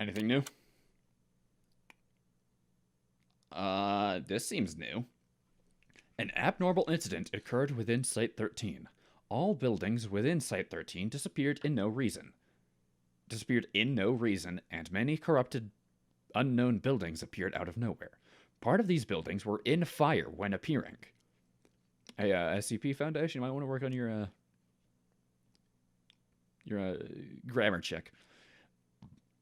Anything new? This seems new. An abnormal incident occurred within Site 13. All buildings within Site 13 disappeared in no reason. And many corrupted, unknown buildings appeared out of nowhere. Part of these buildings were in fire when appearing. Hey, SCP Foundation, you might want to work on your grammar check.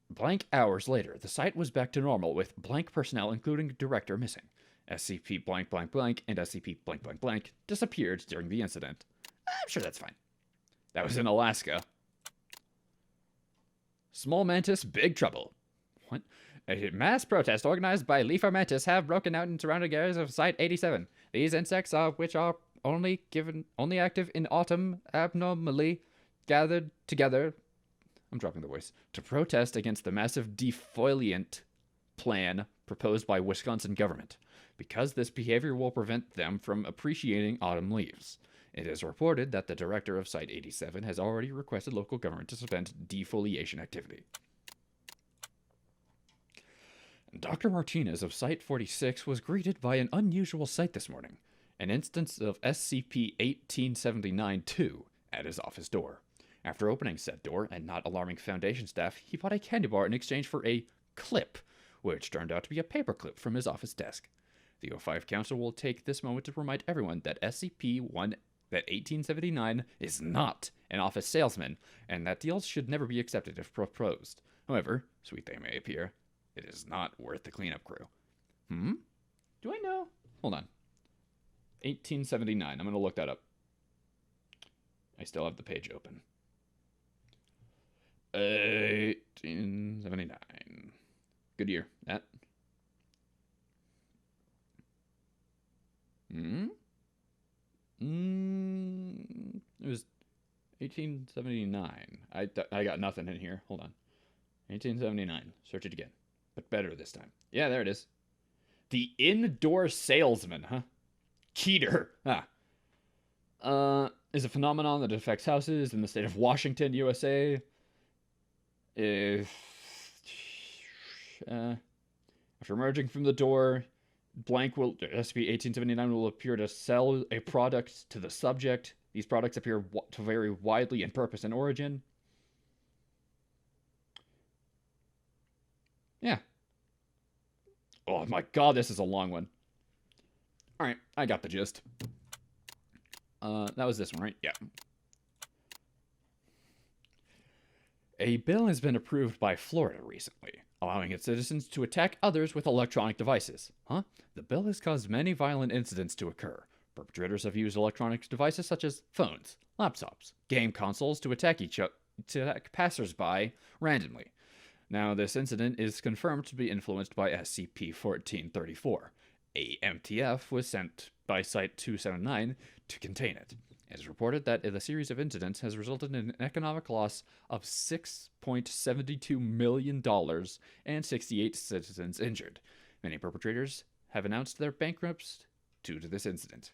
Blank hours later, the site was back to normal with blank personnel, including director, missing. SCP blank blank blank and SCP blank blank blank disappeared during the incident. I'm sure that's fine. That was in Alaska. Small mantis, big trouble. What? A mass protest organized by Leafer mantis have broken out in surrounding areas of Site 87. These insects, which are only active in autumn, abnormally gathered together. I'm dropping the voice to protest against the massive defoliant plan proposed by Wisconsin government, because this behavior will prevent them from appreciating autumn leaves. It is reported that the director of Site 87 has already requested local government to suspend defoliation activity. Dr. Martinez of Site 46 was greeted by an unusual sight this morning, an instance of SCP-1879-2 at his office door. After opening said door and not alarming Foundation staff, he bought a candy bar in exchange for a clip, which turned out to be a paperclip from his office desk. The O5 Council will take this moment to remind everyone that SCP-1879 is not an office salesman, and that deals should never be accepted if proposed. However, sweet they may appear, it is not worth the cleanup crew. Do I know? Hold on. 1879. I'm going to look that up. I still have the page open. 1879. Good year. That. It was 1879. I got nothing in here. Hold on. 1879. Search it again. But better this time. Yeah, there it is. The indoor salesman, huh? Keter. Is a phenomenon that affects houses in the state of Washington, USA. After emerging from the door, SCP-1879 will appear to sell a product to the subject. These products appear to vary widely in purpose and origin. Yeah. Oh my god, this is a long one. Alright, I got the gist. That was this one, right? Yeah. A bill has been approved by Florida recently, allowing its citizens to attack others with electronic devices. The bill has caused many violent incidents to occur. Perpetrators have used electronic devices such as phones, laptops, game consoles to attack passersby randomly. Now, this incident is confirmed to be influenced by SCP-1434. A MTF was sent by Site-279 to contain it. It is reported that the series of incidents has resulted in an economic loss of $6.72 million and 68 citizens injured. Many perpetrators have announced their bankruptcy due to this incident.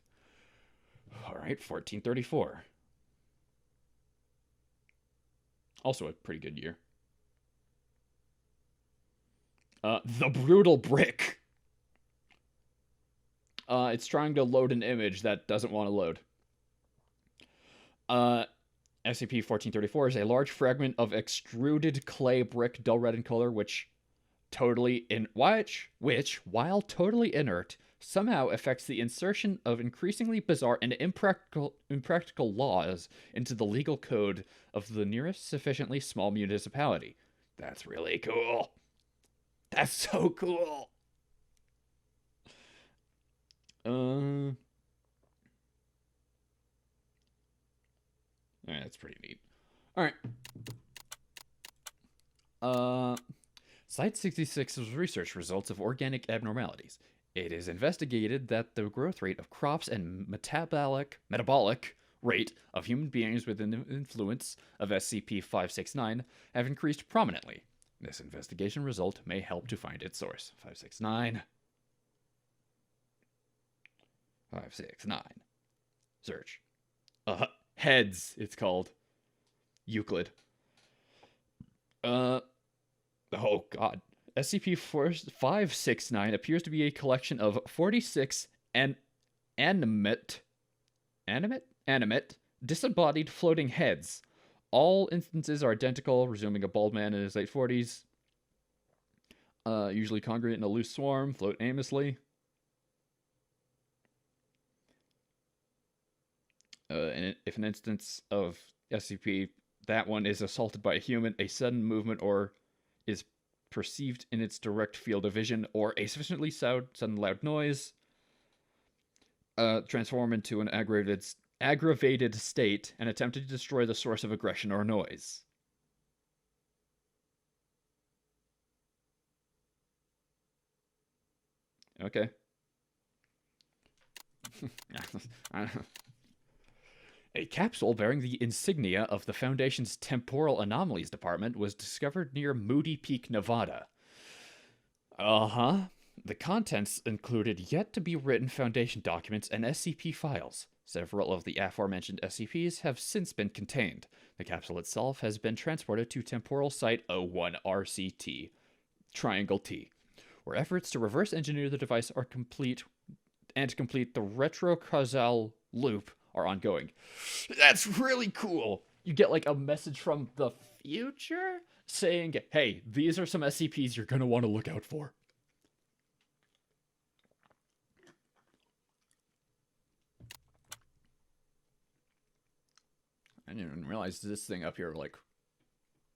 Alright, 1434. Also a pretty good year. The Brutal Brick. It's trying to load an image that doesn't want to load. SCP-1434 is a large fragment of extruded clay brick, dull red in color, which, while totally inert, somehow affects the insertion of increasingly bizarre and impractical laws into the legal code of the nearest sufficiently small municipality. That's really cool. That's so cool. Alright, that's pretty neat. Alright. Site 66's research results of organic abnormalities. It is investigated that the growth rate of crops and metabolic rate of human beings within the influence of SCP-569 have increased prominently. This investigation result may help to find its source. 569. 569. Search. Heads, it's called. Euclid. Oh god. SCP-569 appears to be a collection of 46 animate animate disembodied floating heads. All instances are identical, resuming a bald man in his late 40s. Usually congregate in a loose swarm, float aimlessly. And if an instance of SCP, that one is assaulted by a human, a sudden movement or is perceived in its direct field of vision, or a sufficiently sudden loud noise, transform into an aggravated state and attempt to destroy the source of aggression or noise. Okay. A capsule bearing the insignia of the Foundation's Temporal Anomalies Department was discovered near Moody Peak, Nevada. The contents included yet-to-be-written Foundation documents and SCP files. Several of the aforementioned SCPs have since been contained. The capsule itself has been transported to Temporal Site 01RCT, Triangle T, where efforts to reverse engineer the device are complete the retrocausal loop are ongoing. That's really cool. You get like a message from the future saying, hey, these are some SCPs you're going to want to look out for. I didn't even realize this thing up here like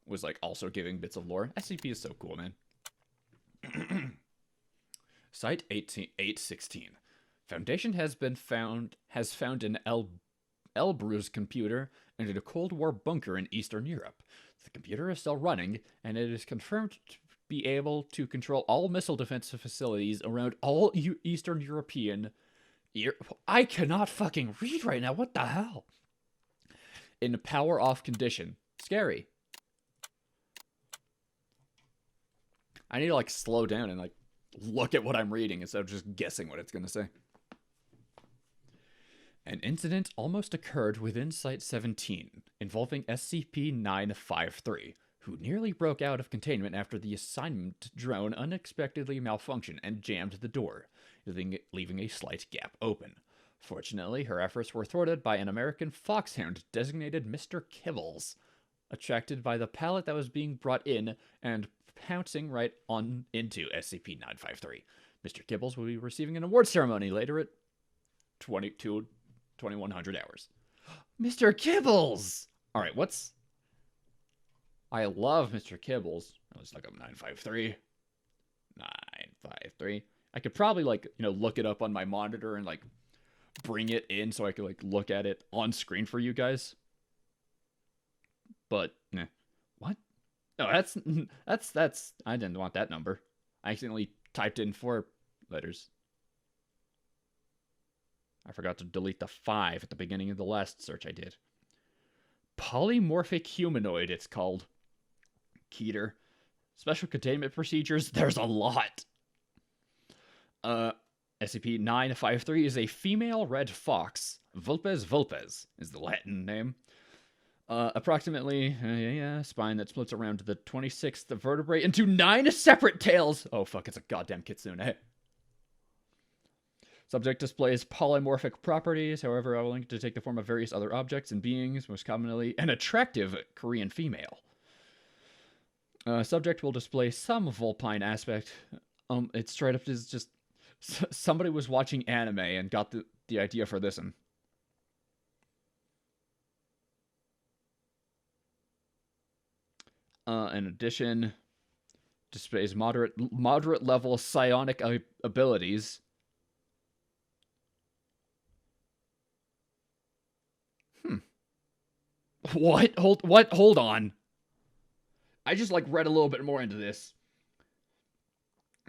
was like also giving bits of lore. SCP is so cool, man. Site 816. Foundation has found an Elbrus computer in a Cold War bunker in Eastern Europe. The computer is still running, and it is confirmed to be able to control all missile defense facilities around all Eastern European. I cannot fucking read right now. What the hell? In power off condition. Scary. I need to like slow down and like look at what I'm reading instead of just guessing what it's going to say. An incident almost occurred within Site 17, involving SCP-953, who nearly broke out of containment after the assignment drone unexpectedly malfunctioned and jammed the door, leaving a slight gap open. Fortunately, her efforts were thwarted by an American foxhound designated Mr. Kibbles, attracted by the pallet that was being brought in and pouncing right on into SCP-953. Mr. Kibbles will be receiving an award ceremony later at 2100 hours. Mr. Kibbles! Alright, I love Mr. Kibbles. Let's look up 953. 953. I could probably, like, look it up on my monitor and, like, bring it in so I could, like, look at it on screen for you guys. But, what? No, that's, I didn't want that number. I accidentally typed in 4 letters. I forgot to delete the 5 at the beginning of the last search I did. Polymorphic humanoid, it's called. Keter. Special containment procedures, there's a lot. SCP-953 is a female red fox. Vulpes vulpes is the Latin name. Approximately, spine that splits around the 26th vertebrae into 9 separate tails. Oh fuck, it's a goddamn kitsune. Subject displays polymorphic properties, however, willing to take the form of various other objects and beings, most commonly an attractive Korean female. Subject will display some vulpine aspect. It's straight up just somebody was watching anime and got the idea for this one. In addition, displays moderate level psionic abilities. What? Hold on. I just, like, read a little bit more into this.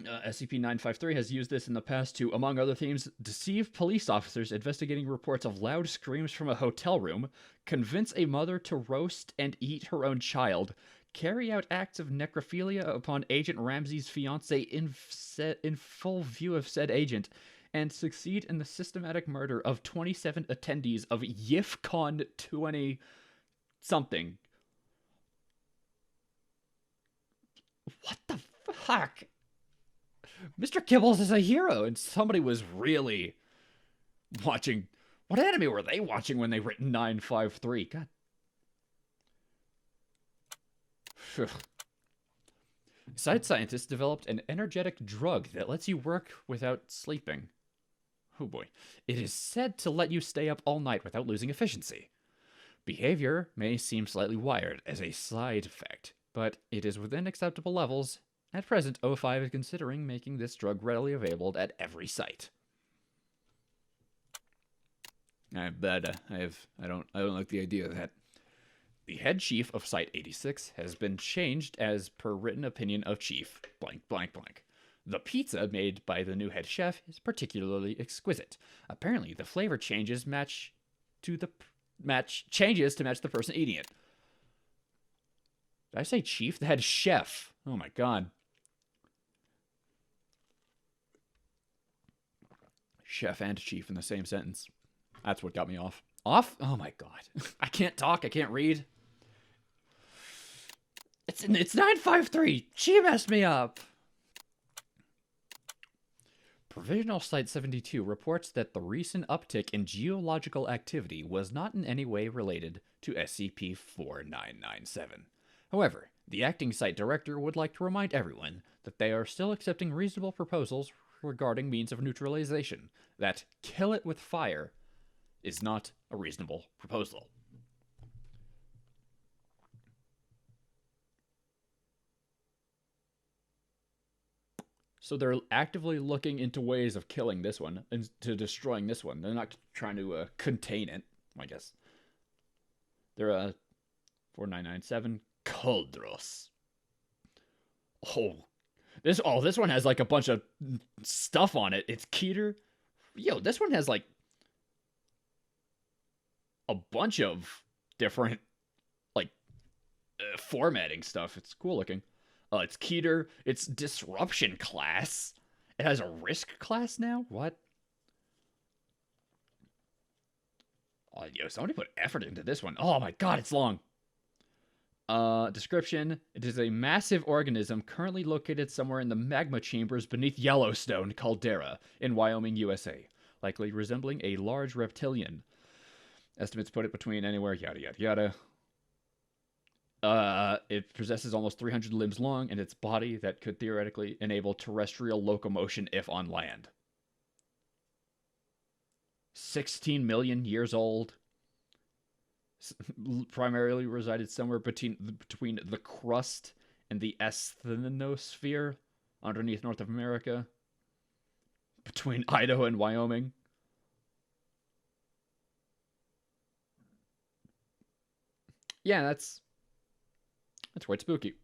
SCP-953 has used this in the past to, among other themes, deceive police officers investigating reports of loud screams from a hotel room, convince a mother to roast and eat her own child, carry out acts of necrophilia upon Agent Ramsey's fiancée in full view of said agent, and succeed in the systematic murder of 27 attendees of YIFCon 20 something. What the fuck? Mr. Kibbles is a hero, and somebody was really watching. What anime were they watching when they written 953? God. Side scientists developed an energetic drug that lets you work without sleeping. Oh boy. It is said to let you stay up all night without losing efficiency. Behavior may seem slightly wired as a side effect, but it is within acceptable levels. At present, O5 is considering making this drug readily available at every site. I don't like the idea of that. The head chief of Site 86 has been changed as per written opinion of Chief blank blank blank. The pizza made by the new head chef is particularly exquisite. Apparently, the flavor changes to match the person eating it. Did I say chief? The head chef. Oh my god. Chef and chief in the same sentence. That's what got me off. Off? Oh my god. I can't talk. I can't read. It's 953. She messed me up. Provisional Site 72 reports that the recent uptick in geological activity was not in any way related to SCP-4997. However, the acting site director would like to remind everyone that they are still accepting reasonable proposals regarding means of neutralization, that kill it with fire is not a reasonable proposal. So they're actively looking into ways of killing this one and to destroying this one. They're not trying to contain it, I guess. They're 4997 Coldros. This one has like a bunch of stuff on it. It's Keter. Yo, this one has like a bunch of different like formatting stuff. It's cool looking. It's Keter. It's Disruption class. It has a Risk class now? What? Oh, yo, somebody put effort into this one. Oh my god, it's long. Description. It is a massive organism currently located somewhere in the magma chambers beneath Yellowstone caldera in Wyoming, USA. Likely resembling a large reptilian. Estimates put it between anywhere, yada yada yada. It possesses almost 300 limbs long, and its body that could theoretically enable terrestrial locomotion if on land. 16 million years old. Primarily resided somewhere between the crust and the asthenosphere underneath North America. Between Idaho and Wyoming. Yeah, that's quite spooky.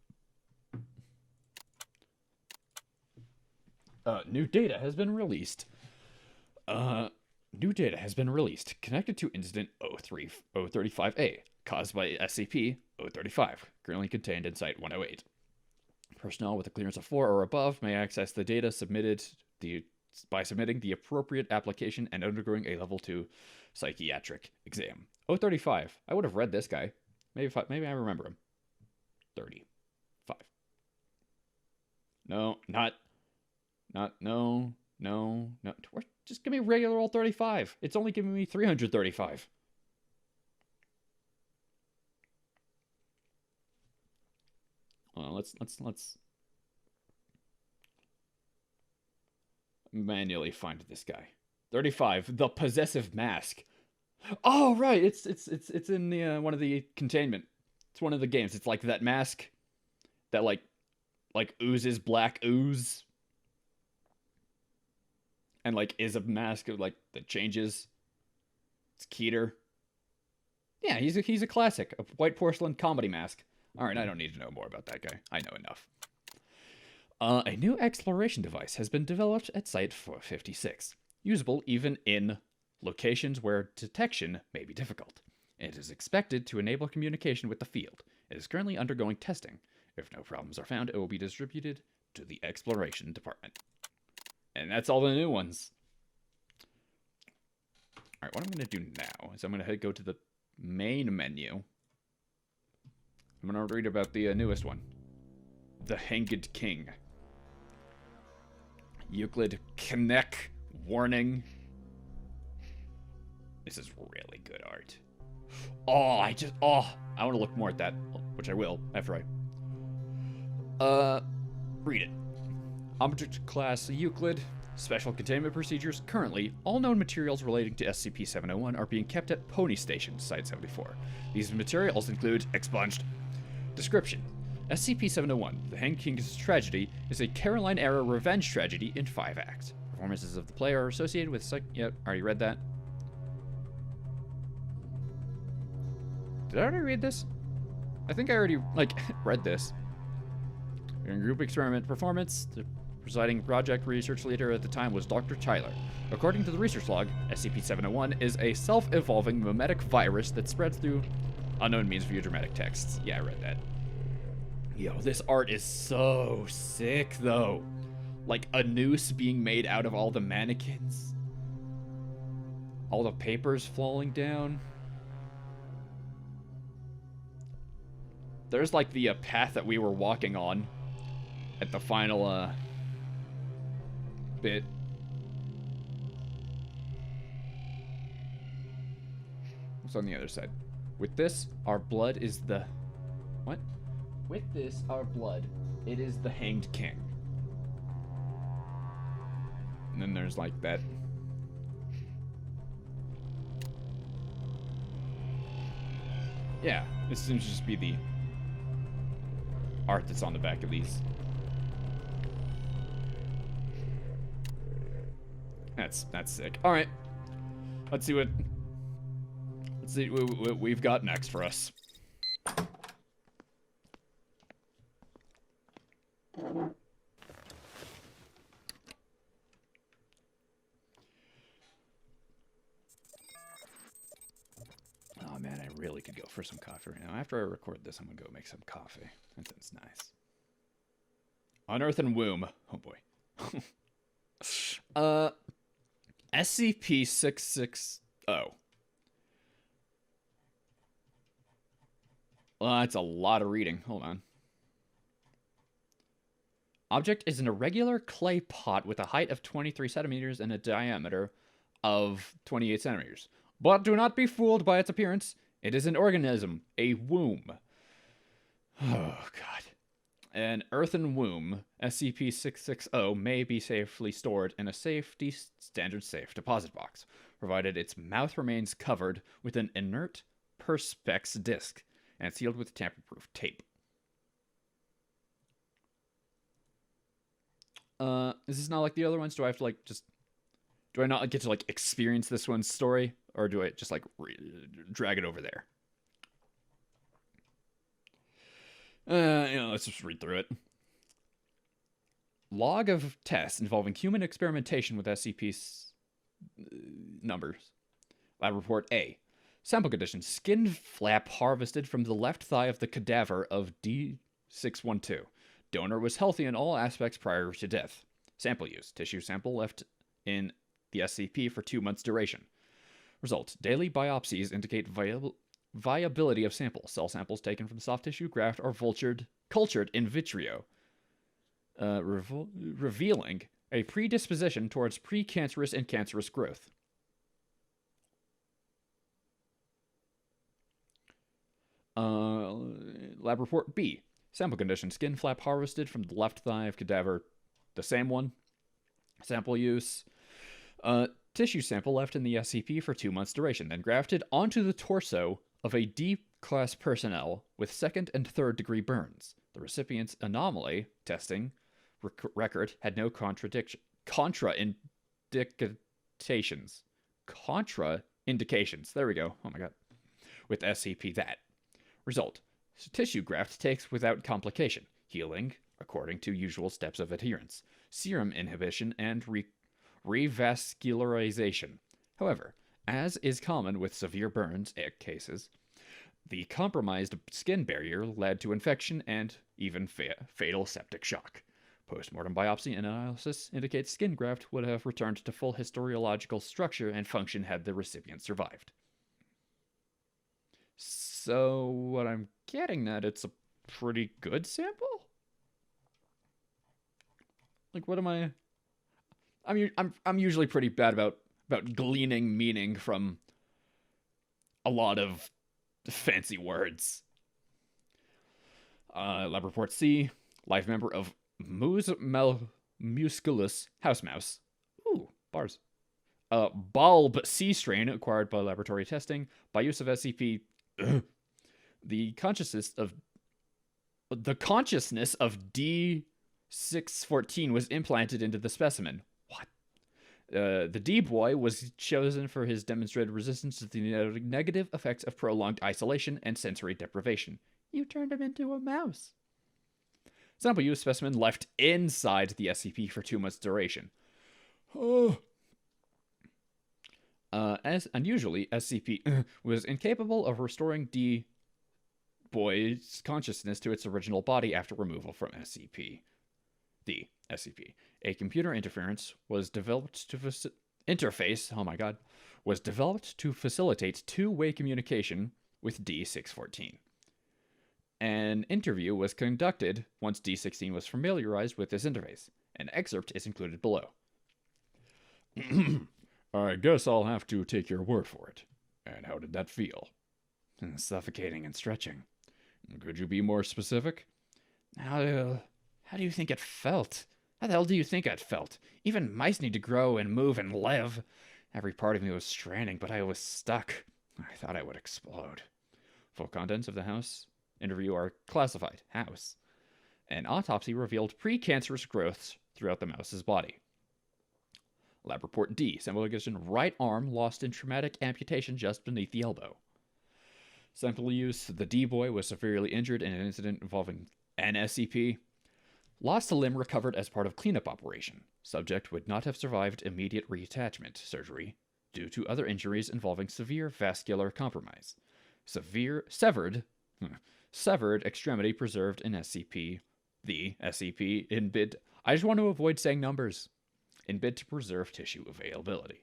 New data has been released. New data has been released connected to Incident 035A, caused by SCP-035, currently contained in Site-108. Personnel with a clearance of 4 or above may access the data by submitting the appropriate application and undergoing a Level 2 psychiatric exam. 035. I would have read this guy. Maybe I remember him. 35. No. Just give me regular old 35. It's only giving me 335. Well, let's manually find this guy. 35. The Possessive Mask. Oh right, it's in the one of the containment. It's one of the games. It's like that mask that like oozes black ooze. And like is a mask of like that changes. It's Keter. Yeah, he's a classic, a white porcelain comedy mask. All right, I don't need to know more about that guy. I know enough. A new exploration device has been developed at Site 456, usable even in locations where detection may be difficult. It is expected to enable communication with the field. It is currently undergoing testing. If no problems are found, it will be distributed to the Exploration Department. And that's all the new ones. Alright, what I'm going to do now is I'm going to go to the main menu. I'm going to read about the newest one. the Hanged King. Euclid Knek warning. This is really good art. I want to look more at that, which I will after I read it. Object class Euclid. Special containment procedures. Currently, all known materials relating to SCP-701 are being kept at Pony Station, Site-74. These materials include expunged. Description. SCP-701, The Hanged King's Tragedy, is a Caroline-era revenge tragedy in 5 acts. Performances of the player are associated with Yep, already read that. Did I already read this? I think I already, read this. In group experiment performance, the presiding project research leader at the time was Dr. Tyler. According to the research log, SCP-701 is a self-evolving mimetic virus that spreads through unknown means via dramatic texts. Yeah, I read that. Yo, this art is so sick, though. Like, a noose being made out of all the mannequins. All the papers falling down. There's, like, the path that we were walking on at the final, bit. What's on the other side? With this, our blood is the... What? With this, our blood, it is the Hanged King. And then there's, like, that... Yeah, this seems to just be the art that's on the back of these. That's sick. All right, let's see what we've got next for us. Oh man, I really could go for some coffee right now. After I record this, I'm gonna go make some coffee. That sounds nice. Unearthen womb. Oh boy. SCP-660. Well, that's a lot of reading. Hold on. Object is an irregular clay pot with a height of 23 centimeters and a diameter of 28 centimeters. But do not be fooled by its appearance. It is an organism, a womb. Oh, God. An earthen womb, SCP-660, may be safely stored in a standard safe deposit box, provided its mouth remains covered with an inert perspex disc and sealed with tamper-proof tape. Is this not like the other ones? Do I have to, do I not get to, experience this one's story? Or do I just, drag it over there? Let's just read through it. Log of tests involving human experimentation with SCP's numbers. Lab report A. Sample condition. Skin flap harvested from the left thigh of the cadaver of D612. Donor was healthy in all aspects prior to death. Sample use. Tissue sample left in the SCP for 2 months duration. Result. Daily biopsies indicate viability of sample. Cell samples taken from soft tissue, graft, or cultured in vitro, revealing a predisposition towards precancerous and cancerous growth. Lab report B. Sample condition. Skin flap harvested from the left thigh of cadaver. The same one. Sample use. Tissue sample left in the SCP for 2 months duration, then grafted onto the torso of a D-class personnel with 2nd and 3rd degree burns. The recipient's anomaly testing record had no contraindications. Contraindications. There we go. Oh my god. With SCP that. Result. Tissue graft takes without complication. Healing according to usual steps of adherence. Serum inhibition and revascularization. However, as is common with severe burns cases, the compromised skin barrier led to infection and even fatal septic shock. Postmortem biopsy analysis indicates skin graft would have returned to full histological structure and function had the recipient survived. So, what I'm getting at, it's a pretty good sample? Like, what am I? I'm usually pretty bad about gleaning meaning from a lot of fancy words. Lab report C, live member of musculus house mouse. Ooh, bars. Bulb C strain acquired by laboratory testing by use of SCP. The consciousness of D614 was implanted into the specimen. What? The D-boy was chosen for his demonstrated resistance to the negative effects of prolonged isolation and sensory deprivation. You turned him into a mouse. Sample use specimen left inside the SCP for 2 months duration. Oh. As unusually, SCP was incapable of restoring D-boy's consciousness to its original body after removal from SCP. The SCP. A computer interference was developed to was developed to facilitate two-way communication with D614. An interview was conducted once D16 was familiarized with this interface. An excerpt is included below. I guess I'll have to take your word for it. And how did that feel? Suffocating and stretching. Could you be more specific? How do you think it felt? How the hell do you think it felt? Even mice need to grow and move and live. Every part of me was straining, but I was stuck. I thought I would explode. Full contents of the house interview are classified. House. An autopsy revealed precancerous growths throughout the mouse's body. Lab report D. Sample location: right arm lost in traumatic amputation just beneath the elbow. Sample use: the D-boy was severely injured in an incident involving an SCP. Lost a limb recovered as part of cleanup operation. Subject would not have survived immediate reattachment surgery due to other injuries involving severe vascular compromise. Severed extremity preserved in SCP. The SCP in bid. I just want to avoid saying numbers. In bid to preserve tissue viability.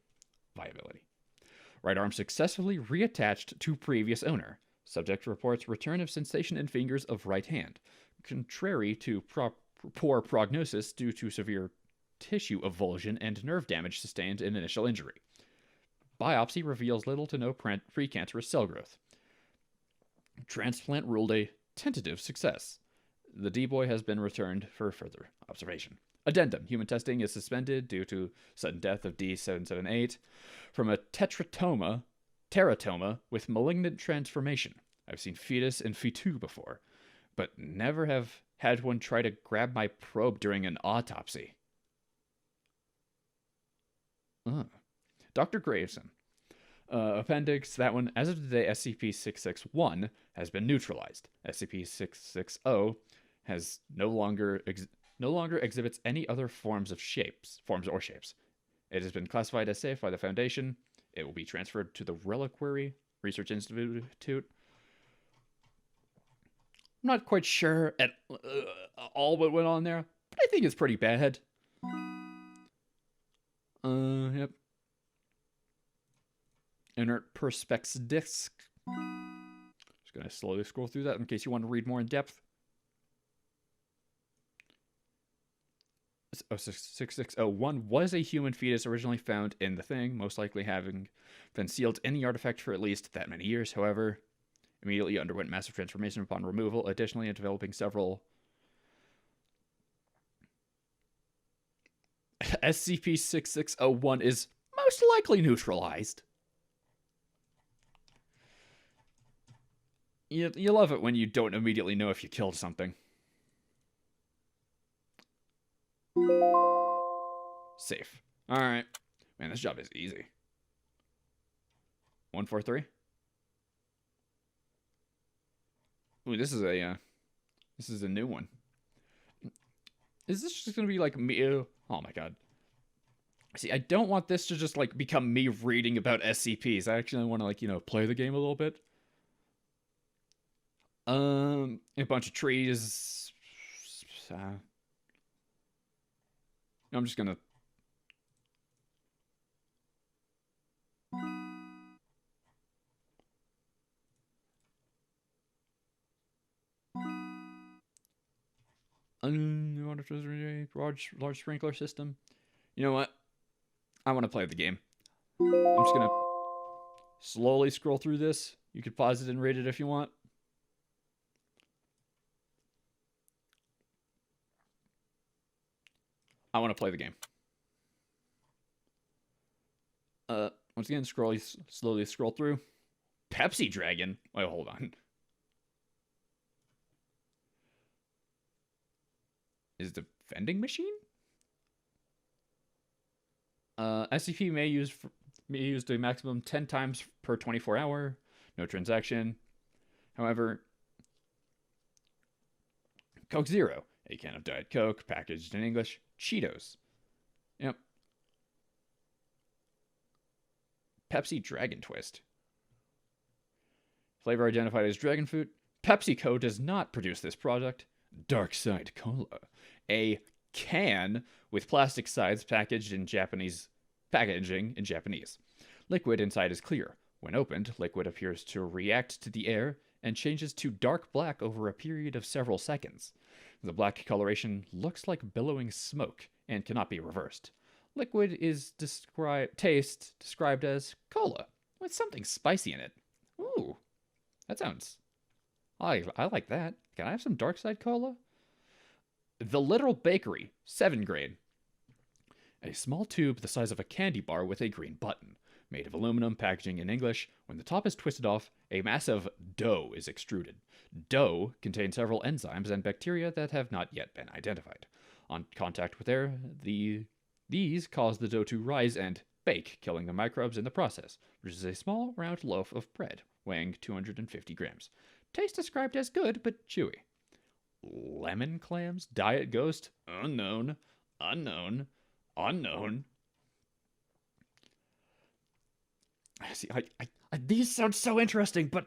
Right arm successfully reattached to previous owner. Subject reports return of sensation in fingers of right hand, contrary to poor prognosis due to severe tissue avulsion and nerve damage sustained in initial injury. Biopsy reveals little to no precancerous cell growth. Transplant ruled a tentative success. The D-boy has been returned for further observation. Addendum. Human testing is suspended due to sudden death of D778 from a teratoma with malignant transformation. I've seen fetus and fetu before, but never have had one try to grab my probe during an autopsy. Dr. Graveson. Appendix, that one. As of today, SCP-661 has been neutralized. SCP-660 has no longer exhibits any other forms or shapes. It has been classified as safe by the Foundation. It will be transferred to the Reliquary Research Institute. I'm not quite sure at all what went on there, but I think it's pretty bad. Yep. Inert Perspex disc. Just gonna slowly scroll through that in case you want to read more in depth. 6601 was a human fetus originally found in the thing, most likely having been sealed in the artifact for at least that many years. However, immediately underwent massive transformation upon removal, additionally developing several SCP-6601 is most likely neutralized. You love it when you don't immediately know if you killed something. Safe. Alright. Man, this job is easy. 143? Ooh, this is a new one. Is this just gonna be like me? Oh my god. See, I don't want this to just like become me reading about SCPs. I actually want to like, play the game a little bit. A bunch of trees. I'm just gonna. large sprinkler system. You know what? I want to play the game. I'm just gonna slowly scroll through this. You could pause it and rate it if you want. I want to play the game. Once again, slowly scroll through. Pepsi Dragon. Wait, hold on. Is the vending machine? SCP may be used a maximum 10 times per 24 hour. No transaction. However, Coke Zero, a can of Diet Coke, packaged in English. Cheetos. Yep. Pepsi Dragon Twist. Flavor identified as dragon fruit. PepsiCo does not produce this product. Dark Side Cola. A can with plastic sides packaging in Japanese. Liquid inside is clear. When opened, liquid appears to react to the air and changes to dark black over a period of several seconds. The black coloration looks like billowing smoke and cannot be reversed. Liquid is taste described as cola with something spicy in it. Ooh, that sounds... I like that. Can I have some Dark Side Cola? The Literal Bakery, 7th grade. A small tube the size of a candy bar with a green button. Made of aluminum, packaging in English. When the top is twisted off, a massive dough is extruded. Dough contains several enzymes and bacteria that have not yet been identified. On contact with air, these cause the dough to rise and bake, killing the microbes in the process, which is a small, round loaf of bread, weighing 250 grams. Taste described as good, but chewy. Lemon clams, diet ghost, unknown. See, these sound so interesting, but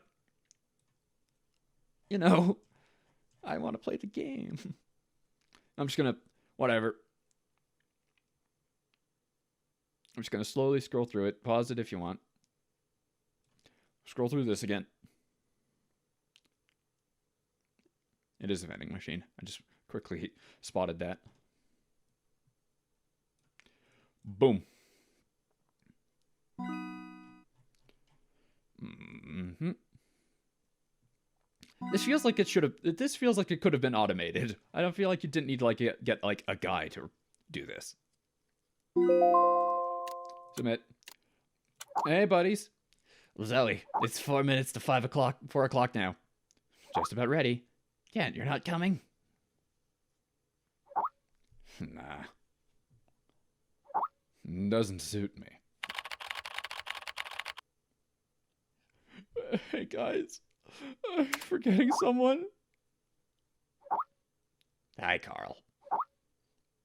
you know, I want to play the game. I'm just gonna, whatever. I'm just gonna slowly scroll through it. Pause it if you want. Scroll through this again. It is a vending machine. I just quickly spotted that. Boom. Mm-hmm. This feels like it could have been automated. I don't feel like you didn't need to like get like a guy to do this. Submit. Hey buddies. Zoe, it's 4 minutes to 4 o'clock now. Just about ready. Kent, you're not coming? Nah. Doesn't suit me. Hey guys, forgetting someone? Hi, Carl.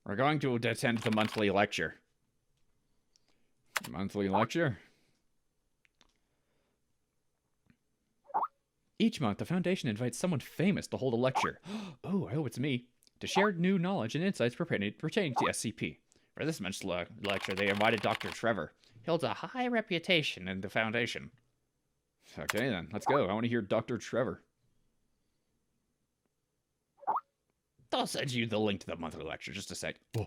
We're going to attend the monthly lecture. Monthly lecture? Each month, the Foundation invites someone famous to hold a lecture. Oh, I hope it's me. To share new knowledge and insights pertaining to SCP. For this month's lecture, they invited Dr. Trevor. He holds a high reputation in the Foundation. Okay, then. Let's go. I want to hear Dr. Trevor. I'll send you the link to the monthly lecture. Just a sec. Oh.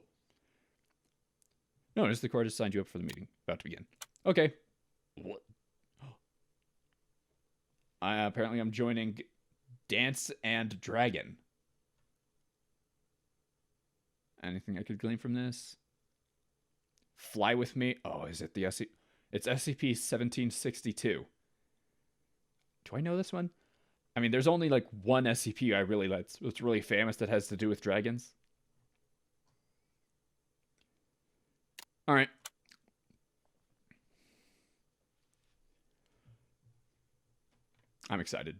Notice the court has signed you up for the meeting. About to begin. Okay. What? Apparently I'm joining Dance and Dragon. Anything I could glean from this? Fly with me. Oh, is it the SCP? It's SCP-1762. Do I know this one? I mean, there's only like one SCP I really like. It's really famous that has to do with dragons. All right. I'm excited.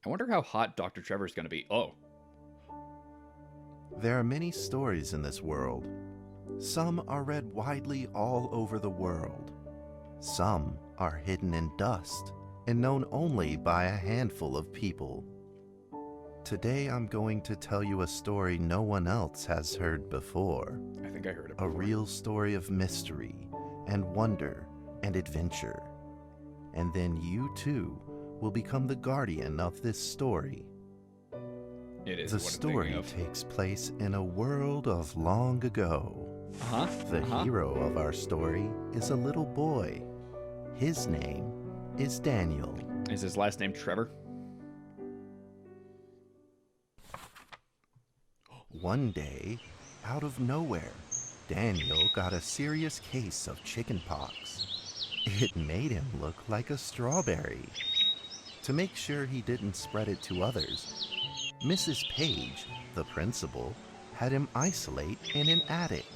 I wonder how hot Dr. Trevor's going to be. Oh. There are many stories in this world. Some are read widely all over the world. Some are hidden in dust and known only by a handful of people. Today I'm going to tell you a story no one else has heard before. I think I heard it A before. real story of mystery and wonder and adventure. And then you too will become the guardian of this story. It is The what I'm story thinking of. takes place in a world of long ago. The hero of our story is a little boy. His name is Daniel. Is his last name Trevor? One day, out of nowhere, Daniel got a serious case of chickenpox. It made him look like a strawberry. To make sure he didn't spread it to others, Mrs. Page, the principal, had him isolate in an attic.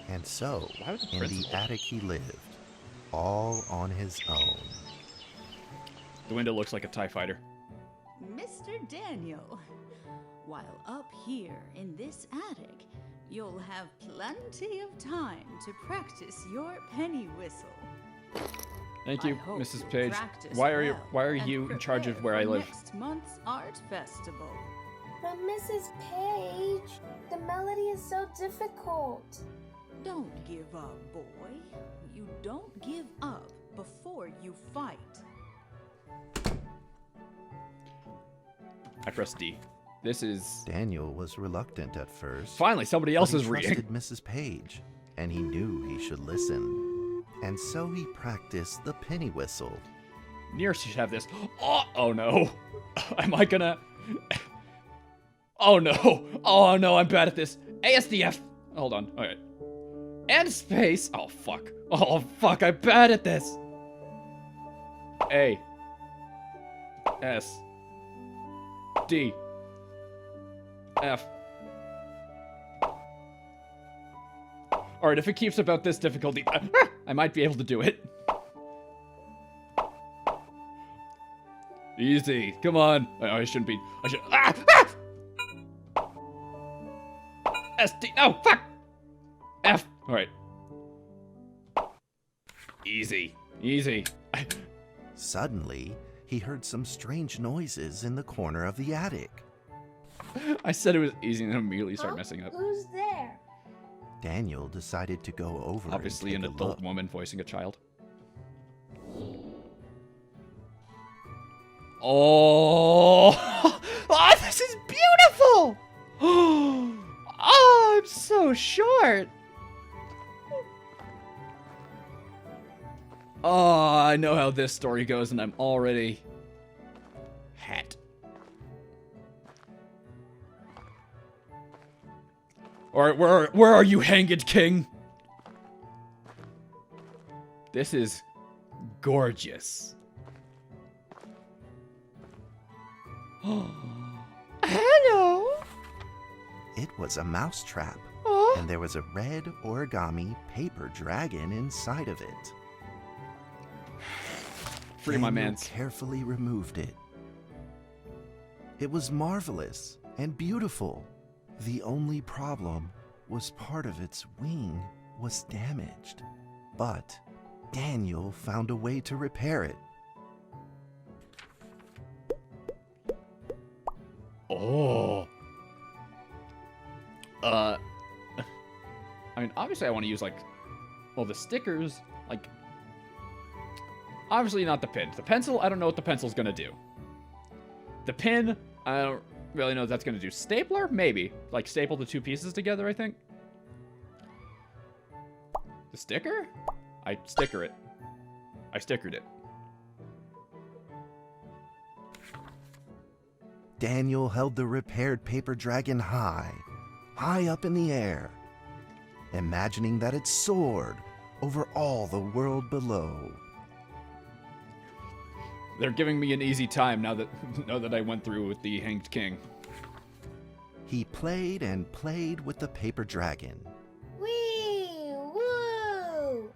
And so, Why would the in the principal? attic he lived, all on his own. The window looks like a TIE fighter. Mr. Daniel, while up here in this attic, you'll have plenty of time to practice your penny whistle. Thank I you, hope Mrs. you Page. practice Why are well you and in charge of prepare where I for live? Next month's art festival. But Mrs. Page, the melody is so difficult. Don't give up, boy. You don't give up before you fight. I press D. This is Daniel was reluctant at first. finally somebody but else he is reading. trusted Mrs. Page, and he knew he should listen. And so he practiced the penny whistle. Near should have this. Oh no. Am I gonna? Oh no. Oh no, I'm bad at this. ASDF. Hold on. All right. And space. Oh fuck. Oh fuck, I'm bad at this. A. S. D. F. Alright, if it keeps about this difficulty, I might be able to do it. Easy. Come on. I shouldn't be. I should. SD. Oh, fuck! F. Alright. Easy. Easy. Suddenly, he heard some strange noises in the corner of the attic. I said it was easy and then immediately start Huh? messing up. Who's there? Daniel decided to go over Obviously, and an take a adult look. woman voicing a child. Oh, oh, this is beautiful. Oh, I'm so short. Oh, I know how this story goes, and I'm already hat. All right, where are you, Hanged King? This is gorgeous. Hello. It was a mousetrap, Oh. and there was a red origami paper dragon inside of it. Free my Daniel mans. carefully removed it. It was marvelous and beautiful. The only problem was part of its wing was damaged, but Daniel found a way to repair it. Oh. I mean, obviously I want to use, like, well, the stickers, like, obviously not the pin. The pencil, I don't know what the pencil's gonna do. The pin, I don't really know what that's gonna do. Stapler? Maybe. Like, staple the two pieces together, I think. The sticker? I sticker it. I stickered it. Daniel held the repaired paper dragon high up in the air, imagining that it soared over all the world below. They're giving me an easy time now that I went through with the Hanged King. He played and played with the paper dragon. Wee! Woo!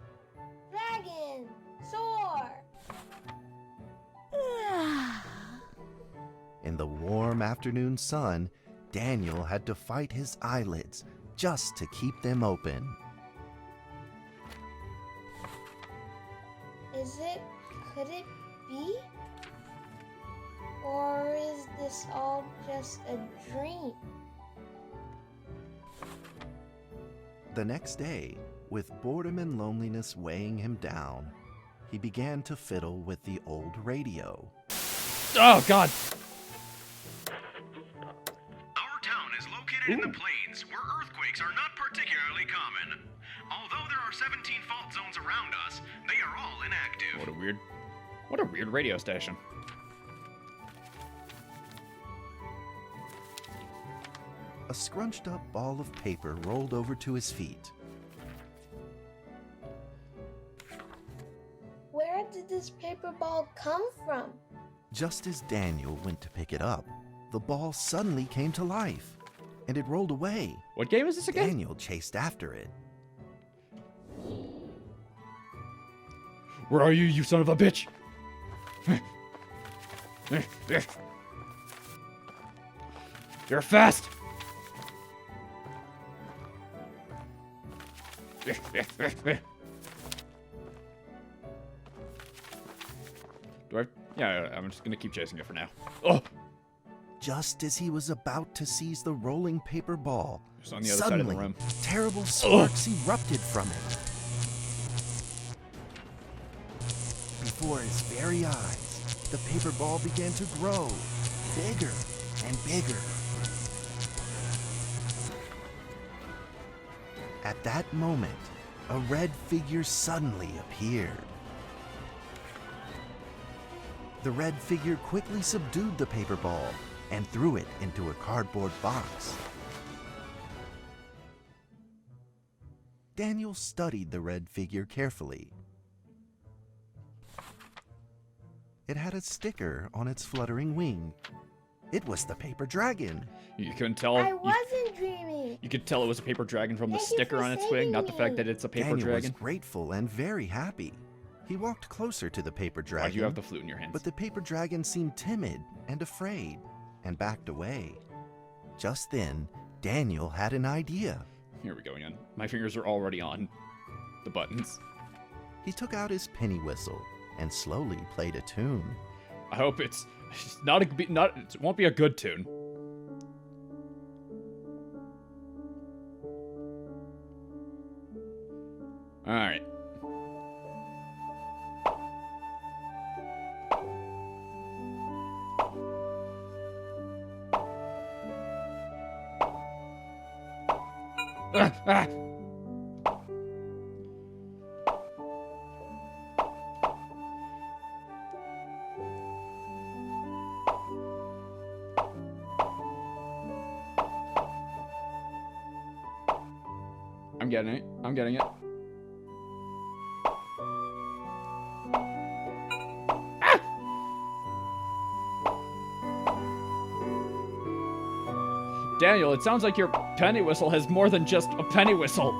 Dragon! Soar! In the warm afternoon sun, Daniel had to fight his eyelids just to keep them open. Could it be? Or is this it's all just a dream. The next day, with boredom and loneliness weighing him down, he began to fiddle with the old radio. Oh, God! Our town is located in the plains, where earthquakes are not particularly common. Although there are 17 fault zones around us, they are all inactive. What a weird radio station. A scrunched up ball of paper rolled over to his feet. Where did this paper ball come from? Just as Daniel went to pick it up, the ball suddenly came to life, and it rolled away. What game is this again? Daniel chased after it. Where are you, you son of a bitch? You're fast! Yeah, I'm just gonna keep chasing it for now. Oh! Just as he was about to seize the rolling paper ball, It's on the other suddenly, side of the room. terrible sparks erupted from it. Before his very eyes, the paper ball began to grow, bigger and bigger. At that moment, a red figure suddenly appeared. The red figure quickly subdued the paper ball and threw it into a cardboard box. Daniel studied the red figure carefully. It had a sticker on its fluttering wing. It was the paper dragon. You couldn't tell. I wasn't dreaming. You could tell it was a paper dragon from the Thank you sticker for on its wing, saving not the fact me. that it's a paper Daniel dragon. was grateful and very happy. He walked closer to the paper Why dragon. do you have the flute in your hands? But the paper dragon seemed timid and afraid and backed away. Just then, Daniel had an idea. Here we go again. My fingers are already on the buttons. He took out his penny whistle and slowly played a tune. I hope it's not a not. It won't be a good tune. All right. Ah! I'm getting it. I'm getting it. Ah! Daniel, it sounds like your penny whistle has more than just a penny whistle.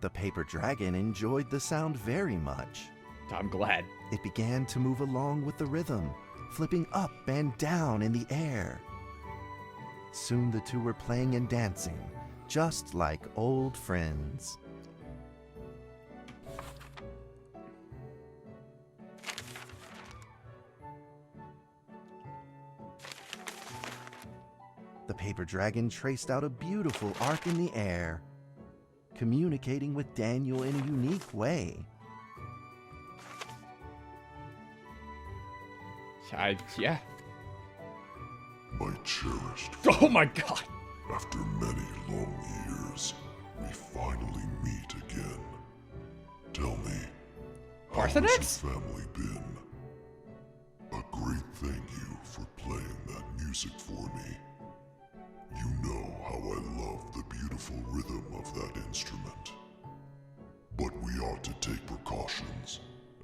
The paper dragon enjoyed the sound very much. I'm glad. It began to move along with the rhythm, flipping up and down in the air. Soon the two were playing and dancing, just like old friends. The paper dragon traced out a beautiful arc in the air, communicating with Daniel in a unique way. Yeah. My cherished, Oh my god. after many long years, we finally meet again. Tell me, how has Parthenax? your family been? A great thank you for playing that music for me. You know how I love the beautiful rhythm of that instrument. But we ought to take precautions,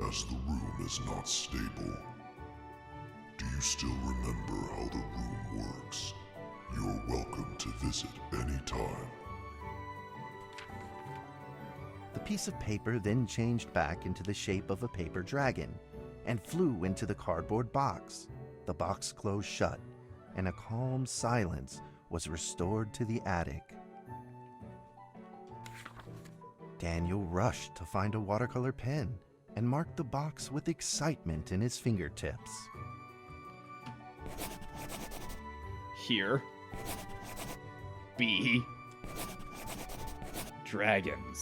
as the room is not stable. Do you still remember how the room works? You're welcome to visit any time. The piece of paper then changed back into the shape of a paper dragon and flew into the cardboard box. The box closed shut, and a calm silence was restored to the attic. Daniel rushed to find a watercolor pen and marked the box with excitement in his fingertips. Here be dragons.